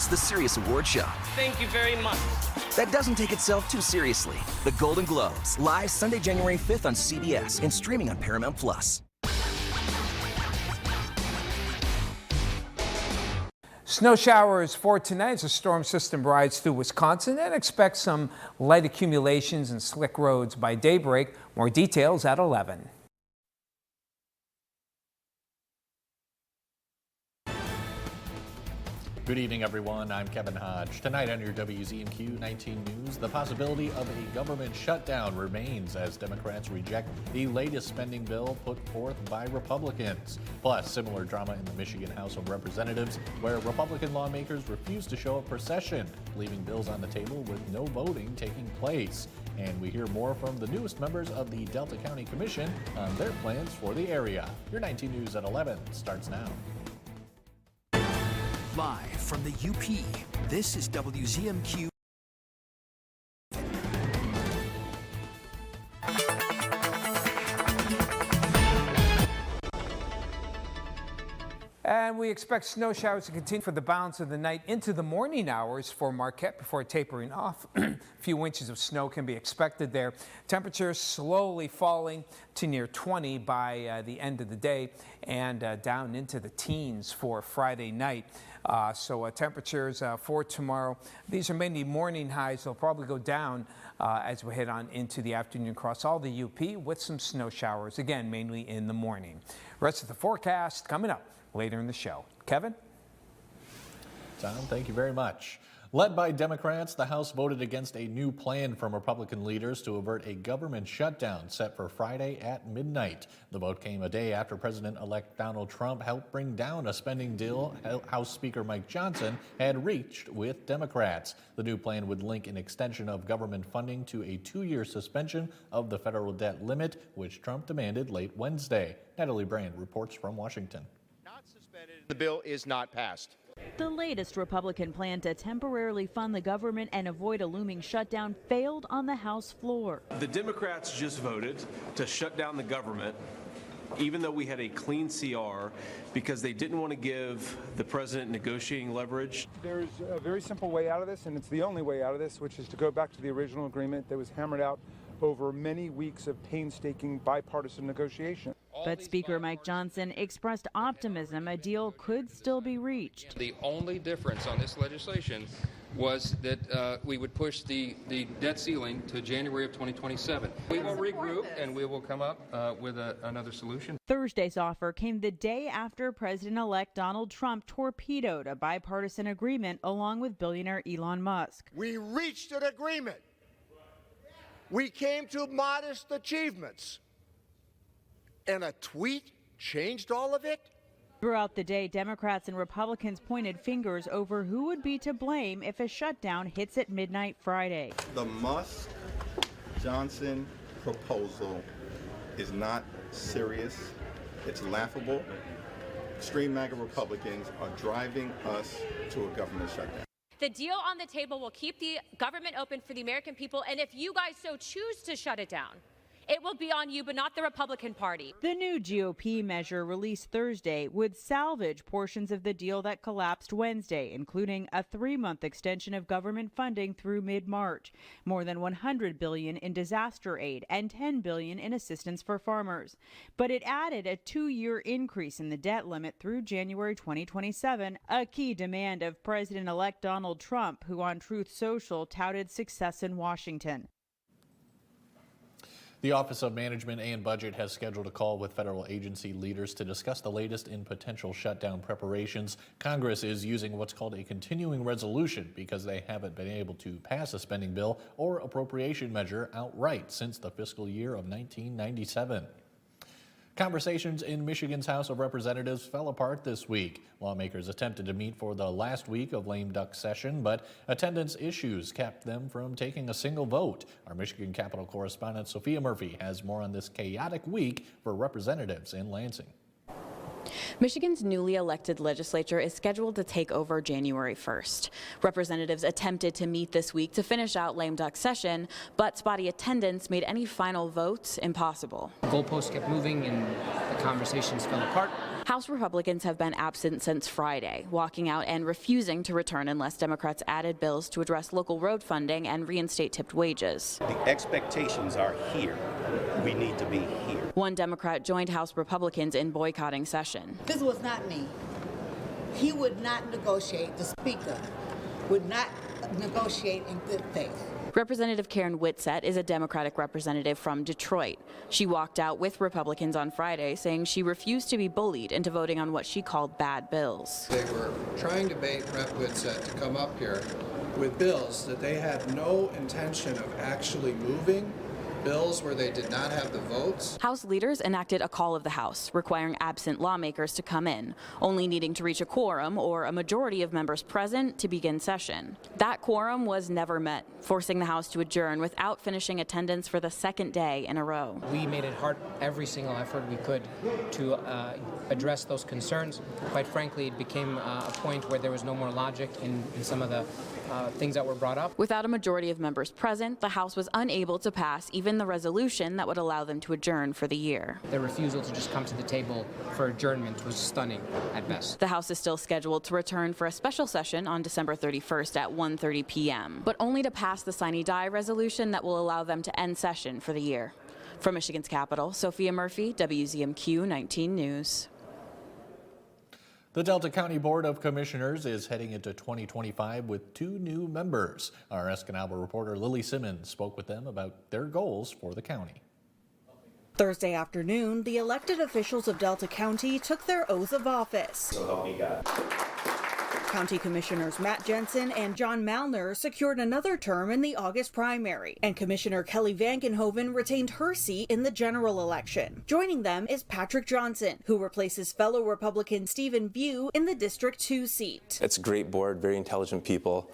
It's the Serious Award Show. Thank you very much. That doesn't take itself too seriously. The Golden Globes, live Sunday, January 5th on CBS and streaming on Paramount+. Snow showers for tonight as a storm system rides through Wisconsin, and expect some light accumulations and slick roads by daybreak. More details at 11. Good evening, everyone. I'm Kevin Hodge. Tonight on your WZMQ 19 News, the possibility of a government shutdown remains as Democrats reject the latest spending bill put forth by Republicans. Plus, similar drama in the Michigan House of Representatives, where Republican lawmakers refuse to show up for session, leaving bills on the table with no voting taking place. And we hear more from the newest members of the Delta County Commission on their plans for the area. Your 19 News at 11 starts now. Live from the UP, this is WZMQ. And we expect snow showers to continue for the balance of the night into the morning hours for Marquette before tapering off. A few inches of snow can be expected there. Temperatures slowly falling to near 20 by the end of the day, and down into the teens for Friday night. Temperatures for tomorrow, these are mainly morning highs. They'll probably go down as we head on into the afternoon across all the UP with some snow showers, again, mainly in the morning. Rest of the forecast coming up later in the show. Kevin? Tom, thank you very much. Led by Democrats, the House voted against a new plan from Republican leaders to avert a government shutdown set for Friday at midnight. The vote came a day after President-elect Donald Trump helped bring down a spending deal House Speaker Mike Johnson had reached with Democrats. The new plan would link an extension of government funding to a 2-year suspension of the federal debt limit, which Trump demanded late Wednesday. Natalie Brand reports from Washington. The bill is not passed. The latest Republican plan to temporarily fund the government and avoid a looming shutdown failed on the House floor. The Democrats just voted to shut down the government, even though we had a clean CR, because they didn't want to give the president negotiating leverage. There's a very simple way out of this, and it's the only way out of this, which is to go back to the original agreement that was hammered out over many weeks of painstaking bipartisan negotiation. But Speaker Mike Johnson expressed optimism a deal could still be reached. The only difference on this legislation was that we would push the debt ceiling to January of 2027. We will regroup and we will come up with another solution. Thursday's offer came the day after President-elect Donald Trump torpedoed a bipartisan agreement along with billionaire Elon Musk. We reached an agreement. We came to modest achievements. And a tweet changed all of it? Throughout the day, Democrats and Republicans pointed fingers over who would be to blame if a shutdown hits at midnight Friday. The Musk-Johnson proposal is not serious. It's laughable. Extreme MAGA Republicans are driving us to a government shutdown. The deal on the table will keep the government open for the American people, and if you guys so choose to shut it down, it will be on you, but not the Republican Party. The new GOP measure released Thursday would salvage portions of the deal that collapsed Wednesday, including a 3-month extension of government funding through mid-March, more than $100 billion in disaster aid, and $10 billion in assistance for farmers. But it added a 2-year increase in the debt limit through January 2027, a key demand of President-elect Donald Trump, who on Truth Social touted success in Washington. The Office of Management and Budget has scheduled a call with federal agency leaders to discuss the latest in potential shutdown preparations. Congress is using what's called a continuing resolution because they haven't been able to pass a spending bill or appropriation measure outright since the fiscal year of 1997. Conversations in Michigan's House of Representatives fell apart this week. Lawmakers attempted to meet for the last week of lame duck session, but attendance issues kept them from taking a single vote. Our Michigan Capitol correspondent Sophia Murphy has more on this chaotic week for representatives in Lansing. Michigan's newly elected legislature is scheduled to take over January 1st. Representatives attempted to meet this week to finish out lame duck session, but spotty attendance made any final votes impossible. The goalposts kept moving and the conversations fell apart. House Republicans have been absent since Friday, walking out and refusing to return unless Democrats added bills to address local road funding and reinstate tipped wages. The expectations are here. We need to be here. One Democrat joined House Republicans in boycotting session. This was not me. He would not negotiate. The Speaker would not negotiate in good faith. Representative Karen Whitsett is a Democratic representative from Detroit. She walked out with Republicans on Friday, saying she refused to be bullied into voting on what she called bad bills. They were trying to bait Rep. Whitsett to come up here with bills that they had no intention of actually moving, bills where they did not have the votes. House leaders enacted a call of the House, requiring absent lawmakers to come in, only needing to reach a quorum or a majority of members present to begin session. That quorum was never met, forcing the House to adjourn without finishing attendance for the second day in a row. We made it hard every single effort we could to address those concerns. Quite frankly, it became a point where there was no more logic in some of the things that were brought up. Without a majority of members present, the House was unable to pass even the resolution that would allow them to adjourn for the year. Their refusal to just come to the table for adjournment was stunning at best. The House is still scheduled to return for a special session on December 31st at 1:30 p.m., but only to pass the sine die resolution that will allow them to end session for the year. From Michigan's capital, Sophia Murphy, WZMQ 19 News. The Delta County Board of Commissioners is heading into 2025 with 2 new members. Our Escanaba reporter Lily Simmons spoke with them about their goals for the county. Thursday afternoon, the elected officials of Delta County took their oath of office. So help me God. County Commissioners Matt Jensen and John Malner secured another term in the August primary, and Commissioner Kelly Vankenhoven retained her seat in the general election. Joining them is Patrick Johnson, who replaces fellow Republican Stephen View in the District 2 seat. It's a great board, very intelligent people.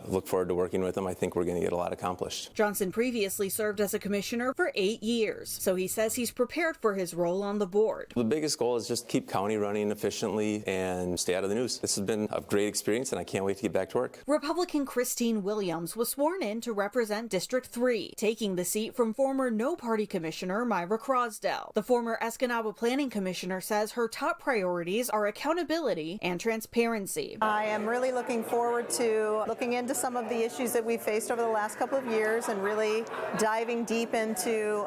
Look forward to working with them. I think we're going to get a lot accomplished. Johnson previously served as a commissioner for 8 years, so he says he's prepared for his role on the board. The biggest goal is just keep county running efficiently and stay out of the news. This has been a great experience, and I can't wait to get back to work. Republican Christine Williams was sworn in to represent District 3, taking the seat from former no-party commissioner Myra Crosdell. The former Escanaba Planning Commissioner says her top priorities are accountability and transparency. I am really looking forward to looking into some of the issues that we've faced over the last couple of years and really diving deep into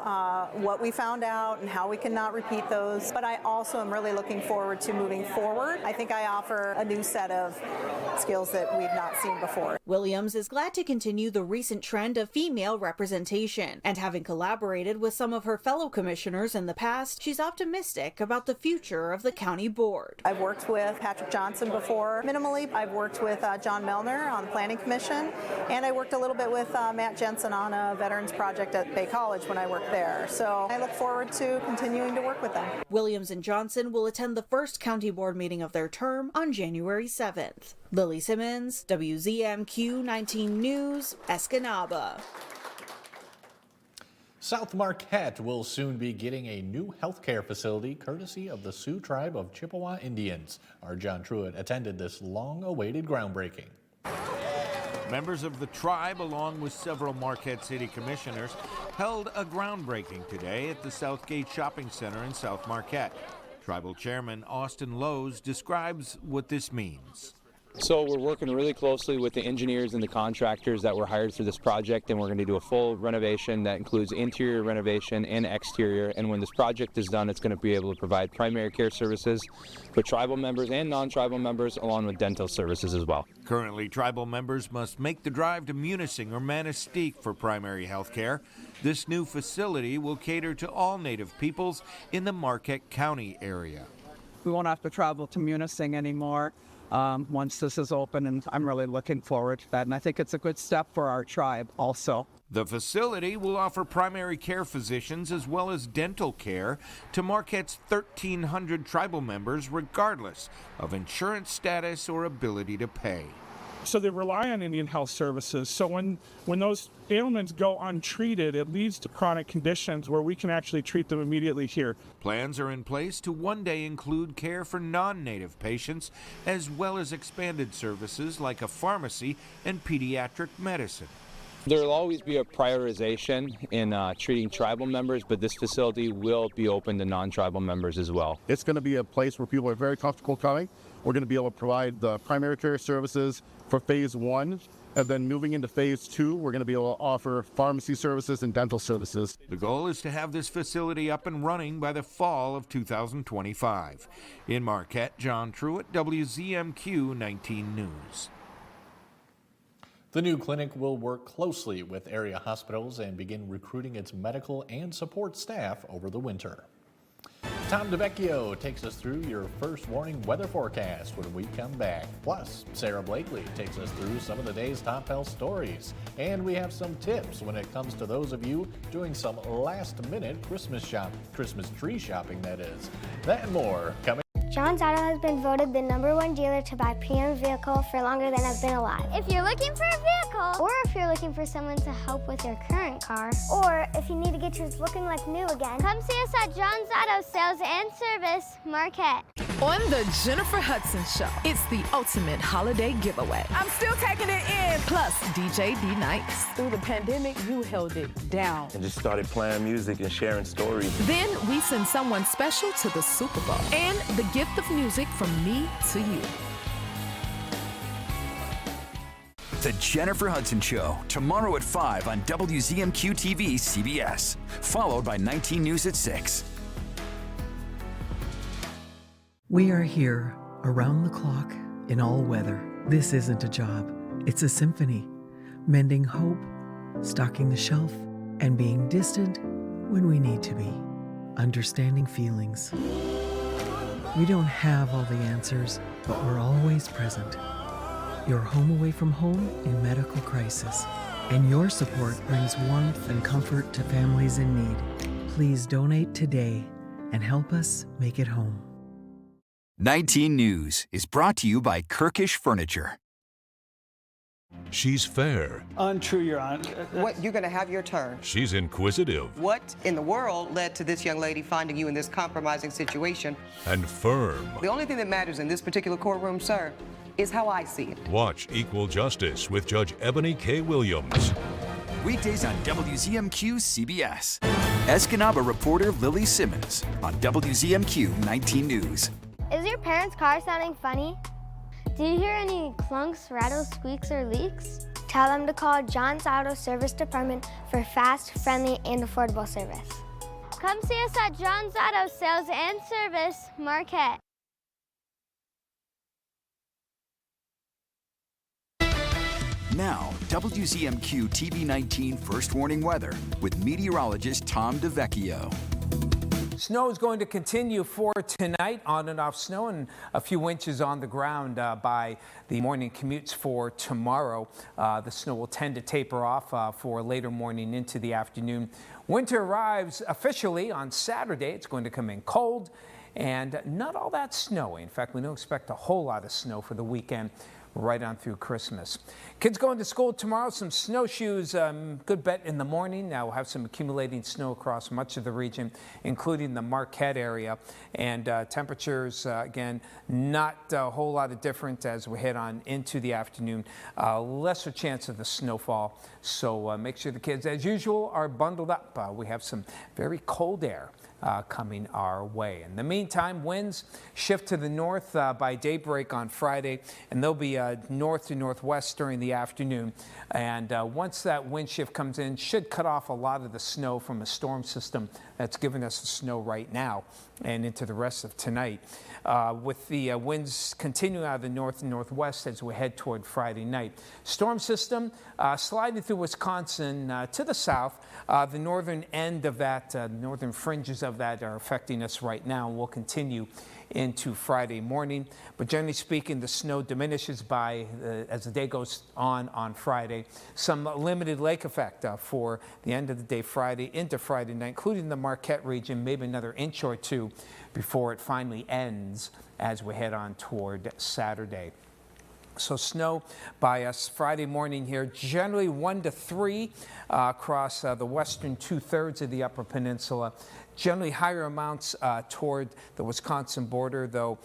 what we found out and how we cannot repeat those. But I also am really looking forward to moving forward. I think I offer a new set of skills that we've not seen before. Williams is glad to continue the recent trend of female representation, and having collaborated with some of her fellow commissioners in the past, she's optimistic about the future of the county board. I've worked with Patrick Johnson before, minimally. I've worked with John Melner on the Planning Commission, and I worked a little bit with Matt Jensen on a veterans project at Bay College when I worked there. So I look forward to continuing to work with them. Williams and Johnson will attend the first county board meeting of their term on January 7th. Lily Simmons, WZMQ 19 News, Escanaba. South Marquette will soon be getting a new healthcare facility courtesy of the Sioux Tribe of Chippewa Indians. Our John Truitt attended this long-awaited groundbreaking. Members of the tribe, along with several Marquette City commissioners, held a groundbreaking today at the Southgate Shopping Center in South Marquette. Tribal Chairman Austin Lowe's describes what this means. So we're working really closely with the engineers and the contractors that were hired for this project, and we're going to do a full renovation that includes interior renovation and exterior. And when this project is done, it's going to be able to provide primary care services for tribal members and non-tribal members, along with dental services as well. Currently, tribal members must make the drive to Munising or Manistee for primary health care. This new facility will cater to all Native peoples in the Marquette County area. We won't have to travel to Munising anymore once this is open, and I'm really looking forward to that. And I think it's a good step for our tribe also. The facility will offer primary care physicians as well as dental care to Marquette's 1,300 tribal members, regardless of insurance status or ability to pay. So they rely on Indian Health Services. So when those ailments go untreated, it leads to chronic conditions where we can actually treat them immediately here. Plans are in place to one day include care for non-Native patients, as well as expanded services like a pharmacy and pediatric medicine. There will always be a prioritization in treating tribal members, but this facility will be open to non-tribal members as well. It's going to be a place where people are very comfortable coming. We're going to be able to provide the primary care services for phase 1. And then moving into phase 2, we're going to be able to offer pharmacy services and dental services. The goal is to have this facility up and running by the fall of 2025. In Marquette, John Truitt, WZMQ 19 News. The new clinic will work closely with area hospitals and begin recruiting its medical and support staff over the winter. Tom DeVecchio takes us through your first warning weather forecast when we come back. Plus, Sarah Blakely takes us through some of the day's top health stories. And we have some tips when it comes to those of you doing some last-minute Christmas tree shopping, that is. That and more coming. John's Auto has been voted the #1 dealer to buy pre-owned vehicle for longer than I've been alive. If you're looking for a vehicle, or if you're looking for someone to help with your current car, or if you need to get yours looking like new again, come see us at John's Auto Sales and Service, Marquette. On the Jennifer Hudson Show, it's the ultimate holiday giveaway. I'm still taking it in. Plus, DJ D Nights. Through the pandemic, you held it down. And just started playing music and sharing stories. Then we send someone special to the Super Bowl. And the gift of music from me to you. The Jennifer Hudson Show, tomorrow at 5 on WZMQ TV CBS, followed by 19 News at 6. We are here, around the clock, in all weather. This isn't a job, it's a symphony. Mending hope, stocking the shelf, and being distant when we need to be. Understanding feelings. We don't have all the answers, but we're always present. You're home away from home in medical crisis, and your support brings warmth and comfort to families in need. Please donate today and help us make it home. 19 News is brought to you by Kirkish Furniture. She's fair. Untrue, Your Honor. What, you're going to have your turn. She's inquisitive. What in the world led to this young lady finding you in this compromising situation? And firm. The only thing that matters in this particular courtroom, sir, is how I see it. Watch Equal Justice with Judge Ebony K. Williams. Weekdays on WZMQ CBS. Escanaba reporter Lily Simmons on WZMQ 19 News. Is your parents' car sounding funny? Do you hear any clunks, rattles, squeaks, or leaks? Tell them to call John's Auto Service Department for fast, friendly, and affordable service. Come see us at John's Auto Sales and Service, Marquette. Now, WZMQ TV 19 First Warning Weather with meteorologist Tom DeVecchio. Snow is going to continue for tonight, on and off snow, and a few inches on the ground by the morning commutes for tomorrow. The snow will tend to taper off for later morning into the afternoon. Winter arrives officially on Saturday. It's going to come in cold and not all that snowy. In fact, we don't expect a whole lot of snow for the weekend, right on through Christmas. Kids going to school tomorrow, some snowshoes, good bet in the morning. Now we'll have some accumulating snow across much of the region, including the Marquette area. And temperatures, again, not a whole lot of different as we head on into the afternoon. Lesser chance of the snowfall. So make sure the kids, as usual, are bundled up. We have some very cold air coming our way. In the meantime, winds shift to the north by daybreak on Friday, and they'll be north to northwest during the afternoon. And once that wind shift comes in, should cut off a lot of the snow from a storm system that's giving us the snow right now and into the rest of tonight. With the winds continuing out of the north and northwest as we head toward Friday night. Storm system sliding through Wisconsin to the south. The northern end of that, northern fringes of that are affecting us right now and will continue into Friday morning. But generally speaking, the snow diminishes by as the day goes on Friday. Some limited lake effect for the end of the day Friday into Friday night, including the Marquette region, maybe another inch or two before it finally ends as we head on toward Saturday. So snow by us Friday morning here, generally 1 to 3 across the western 2/3 of the Upper Peninsula. Generally higher amounts toward the Wisconsin border, though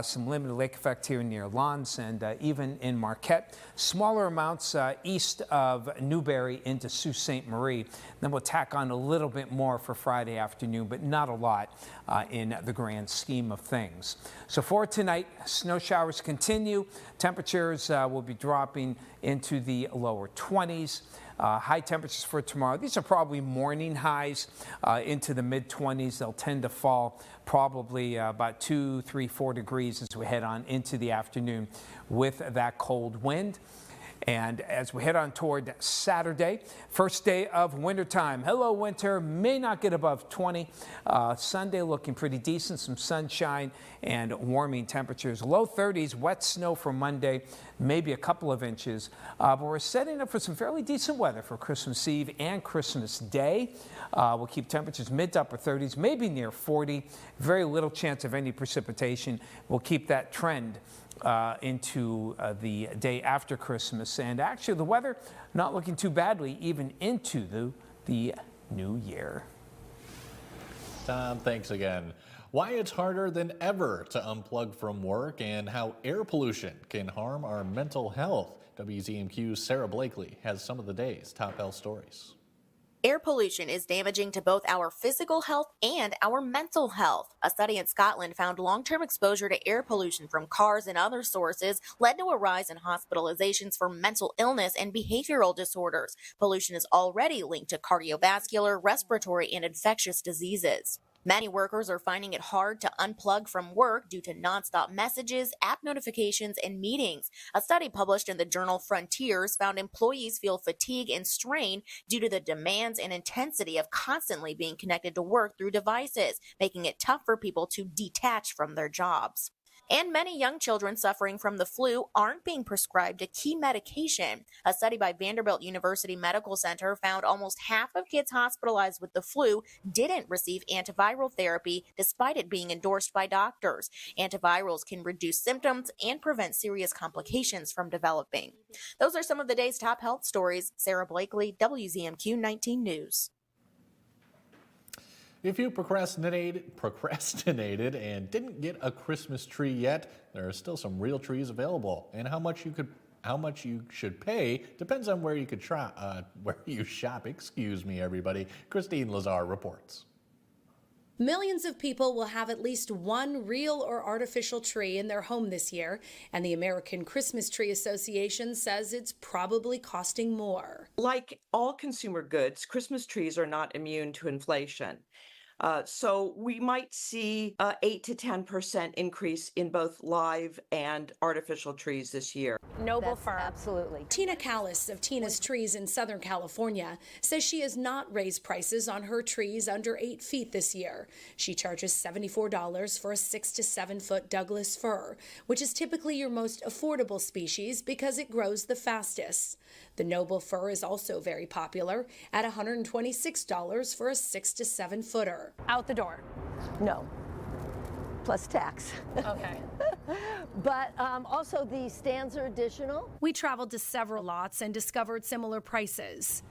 some limited lake effect here near Lawns and even in Marquette. Smaller amounts east of Newberry into Sault Ste. Marie. Then we'll tack on a little bit more for Friday afternoon, but not a lot in the grand scheme of things. So for tonight, snow showers continue. Temperatures will be dropping into the lower 20s. High temperatures for tomorrow. These are probably morning highs into the mid-20s. They'll tend to fall probably about 2, 3, 4 degrees as we head on into the afternoon with that cold wind. And as we head on toward Saturday, first day of wintertime. Hello, winter. May not get above 20. Sunday looking pretty decent. Some sunshine and warming temperatures. Low 30s, wet snow for Monday, maybe a couple of inches. But we're setting up for some fairly decent weather for Christmas Eve and Christmas Day. We'll keep temperatures mid to upper 30s, maybe near 40. Very little chance of any precipitation. We'll keep that trend into the day after Christmas. And actually the weather not looking too badly even into the new year. Tom, thanks again. Why it's harder than ever to unplug from work and how air pollution can harm our mental health. WZMQ's Sarah Blakely has some of the day's top health stories. Air pollution is damaging to both our physical health and our mental health. A study in Scotland found long-term exposure to air pollution from cars and other sources led to a rise in hospitalizations for mental illness and behavioral disorders. Pollution is already linked to cardiovascular, respiratory, and infectious diseases. Many workers are finding it hard to unplug from work due to nonstop messages, app notifications, and meetings. A study published in the journal Frontiers found employees feel fatigue and strain due to the demands and intensity of constantly being connected to work through devices, making it tough for people to detach from their jobs. And many young children suffering from the flu aren't being prescribed a key medication. A study by Vanderbilt University Medical Center found almost half of kids hospitalized with the flu didn't receive antiviral therapy despite it being endorsed by doctors. Antivirals can reduce symptoms and prevent serious complications from developing. Those are some of the day's top health stories. Sarah Blakely, WZMQ 19 News. If you procrastinated and didn't get a Christmas tree yet, there are still some real trees available, and how much you should pay depends on where you shop. Excuse me, everybody. Christine Lazar reports. Millions of people will have at least one real or artificial tree in their home this year, and the American Christmas Tree Association says it's probably costing more. Like all consumer goods, Christmas trees are not immune to inflation. So we might see an 8 to 10% increase in both live and artificial trees this year. Noble fir. Absolutely. Tina Callis of Tina's Trees in Southern California says she has not raised prices on her trees under 8 feet this year. She charges $74 for a 6 to 7 foot Douglas fir, which is typically your most affordable species because it grows the fastest. The noble fir is also very popular at $126 for a 6 to 7 footer. Out the door. No, plus tax. Okay. But also the stands are additional. We traveled to several lots and discovered similar prices.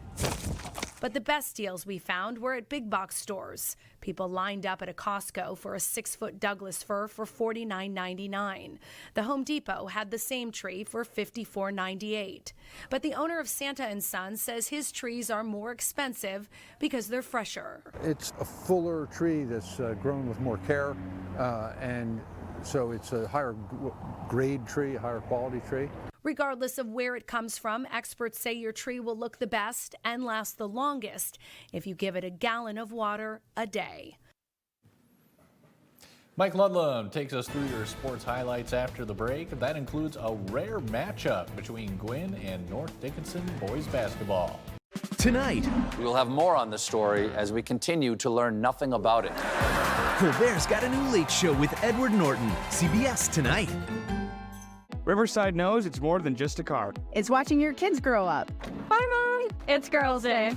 But the best deals we found were at big box stores. People lined up at a Costco for a 6-foot Douglas fir for $49.99. The Home Depot had the same tree for $54.98. But the owner of Santa & Sons says his trees are more expensive because they're fresher. It's a fuller tree that's grown with more care, and so it's a higher grade tree, a higher quality tree. Regardless of where it comes from, experts say your tree will look the best and last the longest if you give it a gallon of water a day. Mike Ludlam takes us through your sports highlights after the break. That includes a rare matchup between Gwynn and North Dickinson boys basketball. Tonight, we will have more on the story as we continue to learn nothing about it. Colbert's got a new late show with Edward Norton. CBS tonight. Riverside knows it's more than just a car. It's watching your kids grow up. Bye, Mom. It's Girls' Day.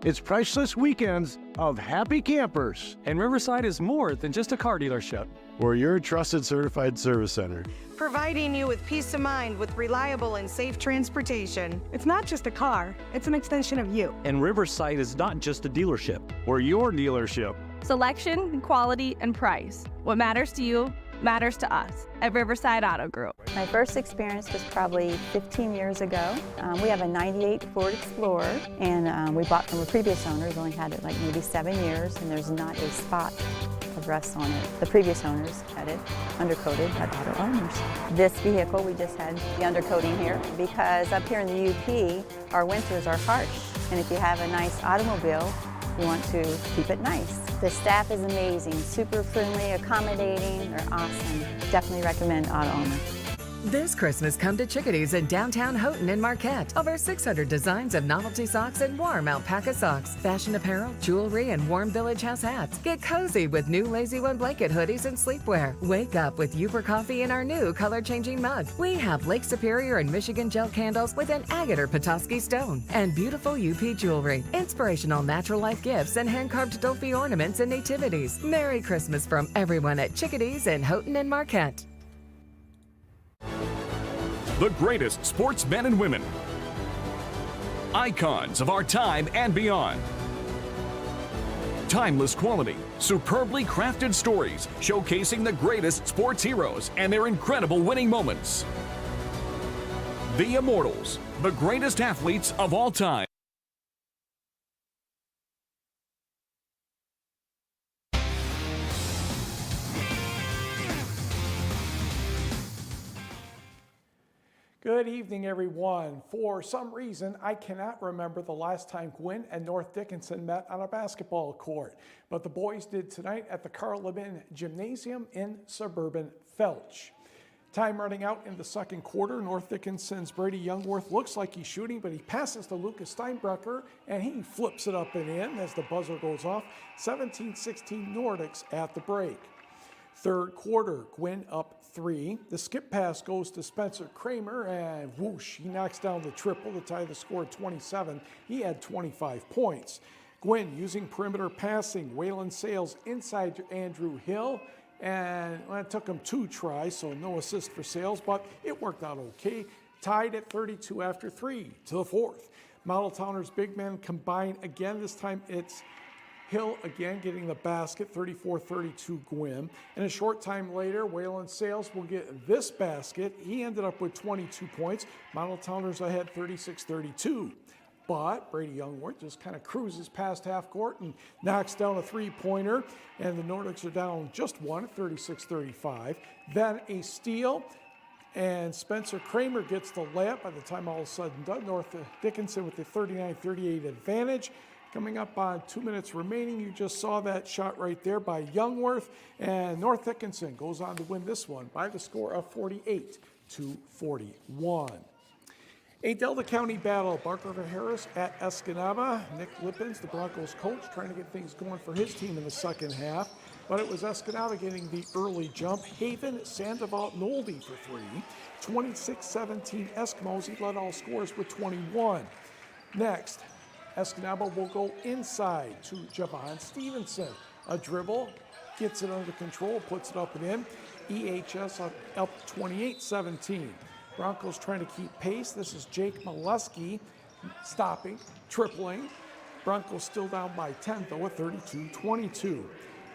It's priceless weekends of happy campers. And Riverside is more than just a car dealership. We're your trusted certified service center, providing you with peace of mind with reliable and safe transportation. It's not just a car, it's an extension of you. And Riverside is not just a dealership. We're your dealership. Selection, quality, and price. What matters to you matters to us at Riverside Auto Group. My first experience was probably 15 years ago. We have a 98 Ford Explorer, and we bought from a previous owner. We've only had it like maybe 7 years, and there's not a spot of rust on it. The previous owners had it undercoated at auto owners. This vehicle, we just had the undercoating here because up here in the UP, our winters are harsh, and if you have a nice automobile, you want to keep it nice. The staff is amazing, super friendly, accommodating, they're awesome. Definitely recommend Auto Owner. This Christmas, come to Chickadee's in downtown Houghton and Marquette. Over 600 designs of novelty socks and warm alpaca socks, fashion apparel, jewelry, and warm Village House hats. Get cozy with new Lazy One blanket hoodies and sleepwear. Wake up with Upper coffee in our new color-changing mug. We have Lake Superior and Michigan gel candles with an agate or Petoskey stone. And beautiful UP jewelry, inspirational natural life gifts, and hand-carved Dolphy ornaments and nativities. Merry Christmas from everyone at Chickadee's in Houghton and Marquette. The greatest sportsmen and women, icons of our time and beyond. Timeless quality, superbly crafted stories showcasing the greatest sports heroes and their incredible winning moments. The Immortals, the greatest athletes of all time. Good evening, everyone. For some reason, I cannot remember the last time Gwynn and North Dickinson met on a basketball court, but the boys did tonight at the Carl Levin Gymnasium in suburban Felch. Time running out in the second quarter. North Dickinson's Brady Youngworth looks like he's shooting, but he passes to Lucas Steinbrecher, and he flips it up and in as the buzzer goes off. 17-16 Nordics at the break. Third quarter, Gwynn up 3. The skip pass goes to Spencer Kramer, and whoosh, he knocks down the triple to tie the score at 27. He had 25 points. Gwynn using perimeter passing. Waylon Sales inside to Andrew Hill, and well, it took him 2 tries, so no assist for Sales, but it worked out okay. Tied at 32 after 3 to the fourth. Model Towners big men combine again. This time it's Hill again getting the basket, 34-32 Gwynn. And a short time later, Waylon Sales will get this basket. He ended up with 22 points. Model Towners ahead 36-32. But Brady Youngworth just kind of cruises past half court and knocks down a 3-pointer. And the Nordics are down just one at 36-35. Then a steal. And Spencer Kramer gets the layup. By the time all is said and done, North Dickinson with the 39-38 advantage. Coming up on 2 minutes remaining, you just saw that shot right there by Youngworth, and North Dickinson goes on to win this one by the score of 48-41. A Delta County battle, Barker Harris at Escanaba. Nick Lippens, the Broncos coach, trying to get things going for his team in the second half, but it was Escanaba getting the early jump. Haven, Sandoval, Nolde for 3. 26-17 Eskimos. He led all scorers with 21. Next, Escanaba will go inside to Javon Stevenson. A dribble, gets it under control, puts it up and in. EHS up 28-17. Broncos trying to keep pace. This is Jake Molesky stopping, tripling. Broncos still down by 10, though, at 32-22.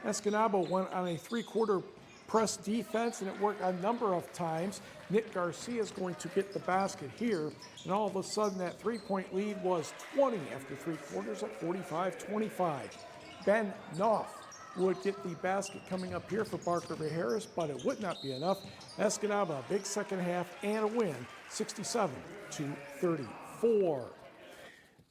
Escanaba went on a 3-quarter press defense, and it worked a number of times. Nick Garcia is going to get the basket here, and all of a sudden that 3-point lead was 20 after 3 quarters at 45-25. Ben Knopf would get the basket coming up here for Barker Harris, but it would not be enough. Escanaba, a big second half and a win, 67-34.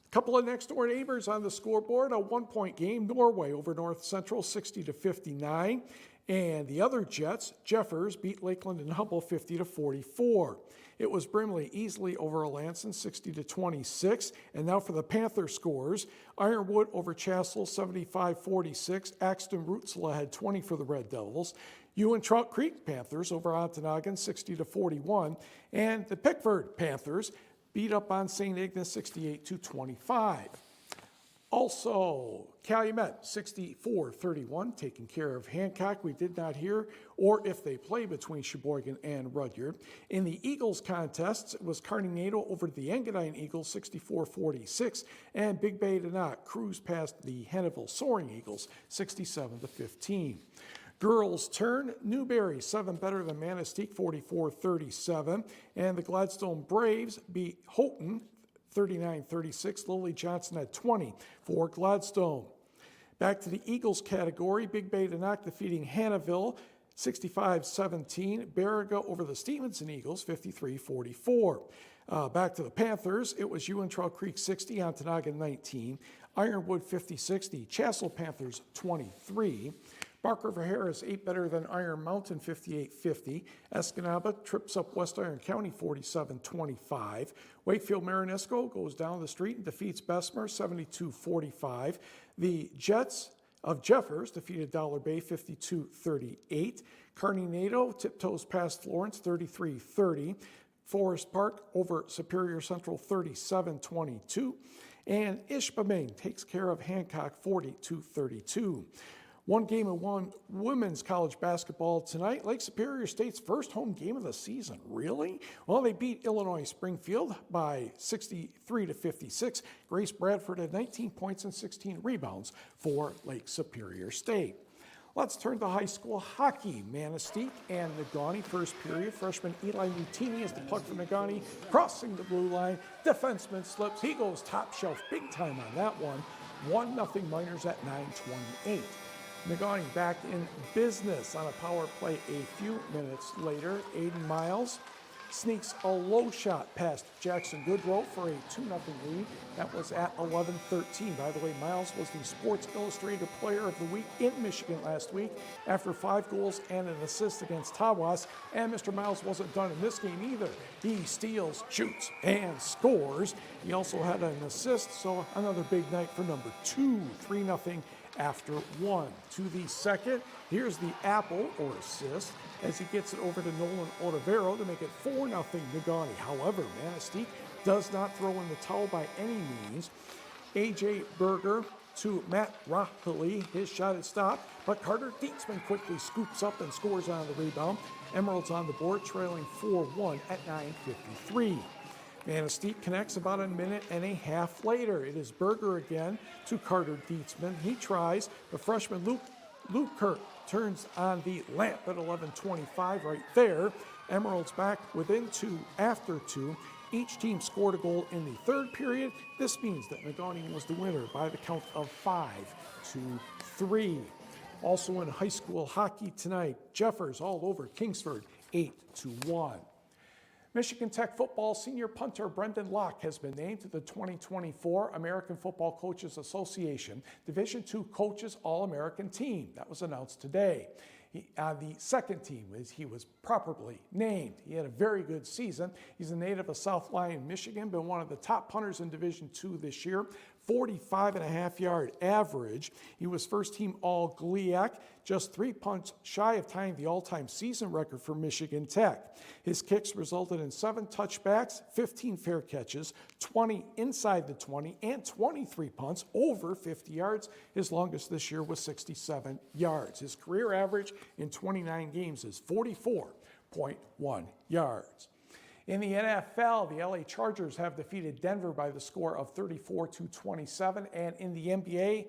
Couple of next door neighbors on the scoreboard, a 1-point game, Norway over North Central, 60-59. And the other Jets, Jeffers, beat Lakeland and Humble 50-44. It was Brimley easily over Alanson, 60-26. And now for the Panther scores. Ironwood over Chassell, 75-46. Axton Rootsela had 20 for the Red Devils. Ewan Trout Creek Panthers over Ontonagon, 60-41. And the Pickford Panthers beat up on St. Ignace, 68-25. Also, Calumet 64-31, taking care of Hancock. We did not hear or if they play between Sheboygan and Rudyard. In the Eagles contests, it was Carnegie over the Engadine Eagles 64-46, and Big Bay did not cruise past the Hannibal Soaring Eagles 67-15. Girls turn, Newberry 7 better than Manistee 44-37, and the Gladstone Braves beat Houghton 39-36. Lily Johnson at 20 for Gladstone. Back to the Eagles category, Big Bay Denock defeating Hannahville 65-17. Baraga over the Stevenson Eagles 53-44. Back to the Panthers, it was Uintral Creek 60, Ontonaga 19. Ironwood 50-60, Chassell Panthers 23. Bark River Harris 8 better than Iron Mountain 58-50. Escanaba trips up West Iron County 47-25. Wakefield Marinesco goes down the street and defeats Bessemer 72-45. The Jets of Jeffers defeated Dollar Bay 52-38. Carnegie tiptoes past Florence 33-30. Forest Park over Superior Central 37-22. And Ishpeming takes care of Hancock 40-32. One game of one women's college basketball tonight. Lake Superior State's first home game of the season. Really? Well, they beat Illinois Springfield by 63-56. Grace Bradford had 19 points and 16 rebounds for Lake Superior State. Let's turn to high school hockey. Manistee and Negaunee, first period. Freshman Eli Mutini is the puck for Negaunee, crossing the blue line. Defenseman slips. He goes top shelf big time on that one. 1-0 Miners at 9:28. Negaunee back in business on a power play a few minutes later. Aiden Miles sneaks a low shot past Jackson Goodrow for a 2-0 lead. That was at 11:13. By the way, Miles was the Sports Illustrated Player of the Week in Michigan last week after 5 goals and an assist against Tawas. And Mr. Miles wasn't done in this game either. He steals, shoots, and scores. He also had an assist, so another big night for number 2, 3-0. After 1 to the second. Here's the apple or assist as he gets it over to Nolan Otavero to make it 4-0 Negaunee. However, Manistee does not throw in the towel by any means. A.J. Berger to Matt Rothpilly. His shot is stopped, but Carter Dietzman quickly scoops up and scores on the rebound. Emeralds on the board, trailing 4-1 at 9:53. Manistee connects about a minute and a half later. It is Berger again to Carter Dietzman. He tries, but freshman Luke Kirk turns on the lamp at 11:25 right there. Emeralds back within 2 after 2. Each team scored a goal in the third period. This means that Negaunee was the winner by the count of 5-3. Also in high school hockey tonight, Jeffers all over Kingsford 8-1. Michigan Tech football senior punter Brendan Locke has been named to the 2024 American Football Coaches Association Division II Coaches All-American Team. That was announced today. On the second team, he was properly named. He had a very good season. He's a native of South Lyon, Michigan, been one of the top punters in Division II this year. 45.5-yard average. He was first team All-GLIAC, just 3 punts shy of tying the all-time season record for Michigan Tech. His kicks resulted in 7 touchbacks, 15 fair catches, 20 inside the 20, and 23 punts over 50 yards. His longest this year was 67 yards. His career average in 29 games is 44.1 yards. In the NFL, the LA Chargers have defeated Denver by the score of 34-27. And in the NBA,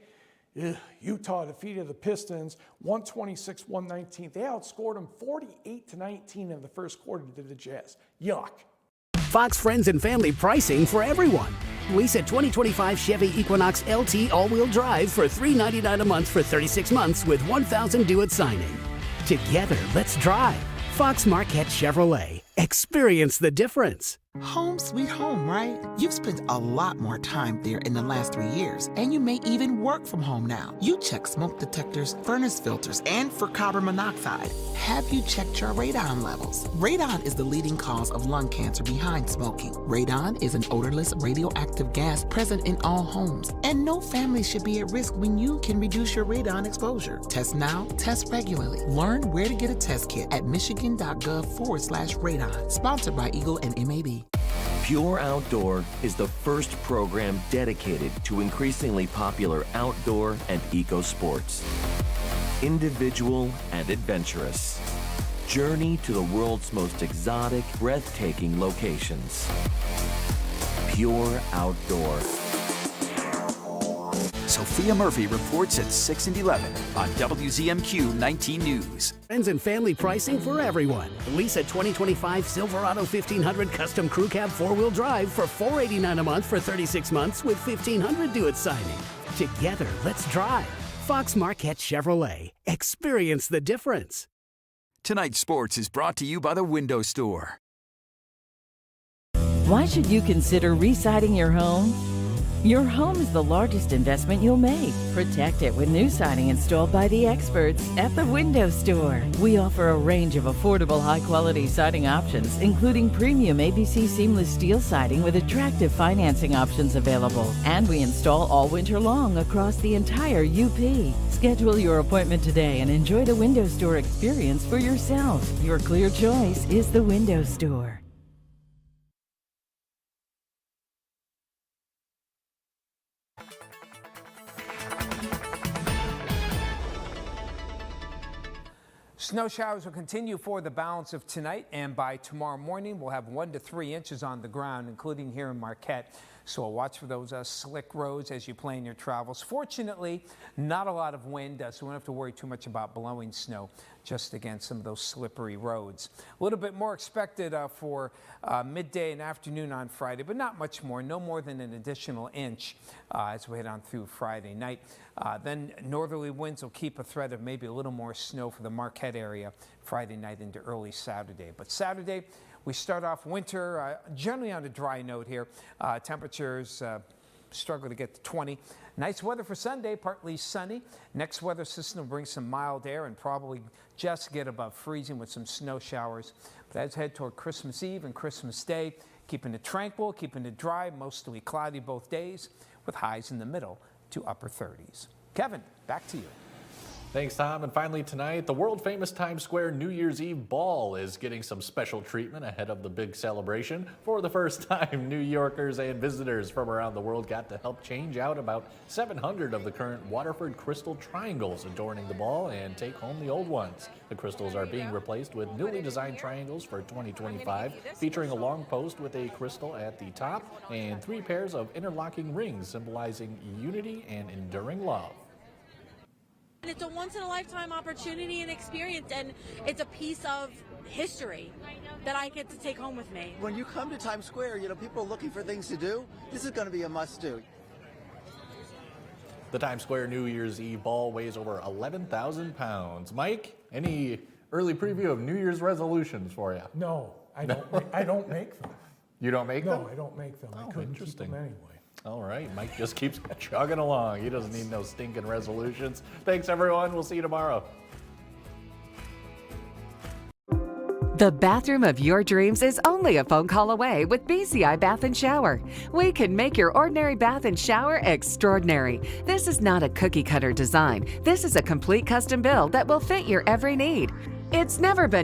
Utah defeated the Pistons 126-119. They outscored them 48-19 in the first quarter to the Jazz. Yuck. Fox Friends and Family pricing for everyone. Lease a 2025 Chevy Equinox LT all-wheel drive for $399 a month for 36 months with $1,000 due at signing. Together, let's drive. Fox Marquette Chevrolet. Experience the difference. Home sweet home, right? You've spent a lot more time there in the last 3 years, and you may even work from home now. You check smoke detectors, furnace filters, and for carbon monoxide. Have you checked your radon levels? Radon is the leading cause of lung cancer behind smoking. Radon is an odorless radioactive gas present in all homes, and no family should be at risk when you can reduce your radon exposure. Test now, test regularly. Learn where to get a test kit at michigan.gov/radon. Sponsored by Eagle and MAB. Pure Outdoor is the first program dedicated to increasingly popular outdoor and eco sports. Individual and adventurous. Journey to the world's most exotic, breathtaking locations. Pure Outdoor. Sophia Murphy reports at 6 and 11 on WZMQ 19 News. Friends and family pricing for everyone. Lease a 2025 Silverado 1500 Custom Crew Cab 4-wheel drive for $489 a month for 36 months with $1,500 due at signing. Together, let's drive. Fox Marquette Chevrolet. Experience the difference. Tonight's sports is brought to you by the Window Store. Why should you consider re-siding your home? Your home is the largest investment you'll make. Protect it with new siding installed by the experts at the Window Store. We offer a range of affordable, high-quality siding options, including premium ABC seamless steel siding with attractive financing options available. And we install all winter long across the entire UP. Schedule your appointment today and enjoy the Window Store experience for yourself. Your clear choice is the Window Store. Snow showers will continue for the balance of tonight, and by tomorrow morning we'll have 1 to 3 inches on the ground, including here in Marquette. So we'll watch for those slick roads as you plan your travels. Fortunately, not a lot of wind, so we don't have to worry too much about blowing snow, just again some of those slippery roads. A little bit more expected for midday and afternoon on Friday, but not much more, no more than an additional inch as we head on through Friday night. Then northerly winds will keep a threat of maybe a little more snow for the Marquette area Friday night into early Saturday. But Saturday, we start off winter generally on a dry note here. Temperatures struggle to get to 20. Nice weather for Sunday, partly sunny. Next weather system will bring some mild air and probably just get above freezing with some snow showers. But as we head toward Christmas Eve and Christmas Day, keeping it tranquil, keeping it dry, mostly cloudy both days, with highs in the middle to upper 30s. Kevin, back to you. Thanks, Tom. And finally tonight, the world-famous Times Square New Year's Eve ball is getting some special treatment ahead of the big celebration. For the first time, New Yorkers and visitors from around the world got to help change out about 700 of the current Waterford crystal triangles adorning the ball and take home the old ones. The crystals are being replaced with newly designed triangles for 2025, featuring a long post with a crystal at the top and 3 pairs of interlocking rings symbolizing unity and enduring love. It's a once-in-a-lifetime opportunity and experience, and it's a piece of history that I get to take home with me. When you come to Times Square, people are looking for things to do. This is going to be a must-do. The Times Square New Year's Eve ball weighs over 11,000 pounds. Mike, any early preview of New Year's resolutions for you? No, I don't make them. You don't make them? No, I don't make them. I couldn't keep them anyway. All right, Mike just keeps chugging along. He doesn't need no stinking resolutions. Thanks, everyone. We'll see you tomorrow. The bathroom of your dreams is only a phone call away with BCI Bath and Shower. We can make your ordinary bath and shower extraordinary. This is not a cookie cutter design. This is a complete custom build that will fit your every need. It's never been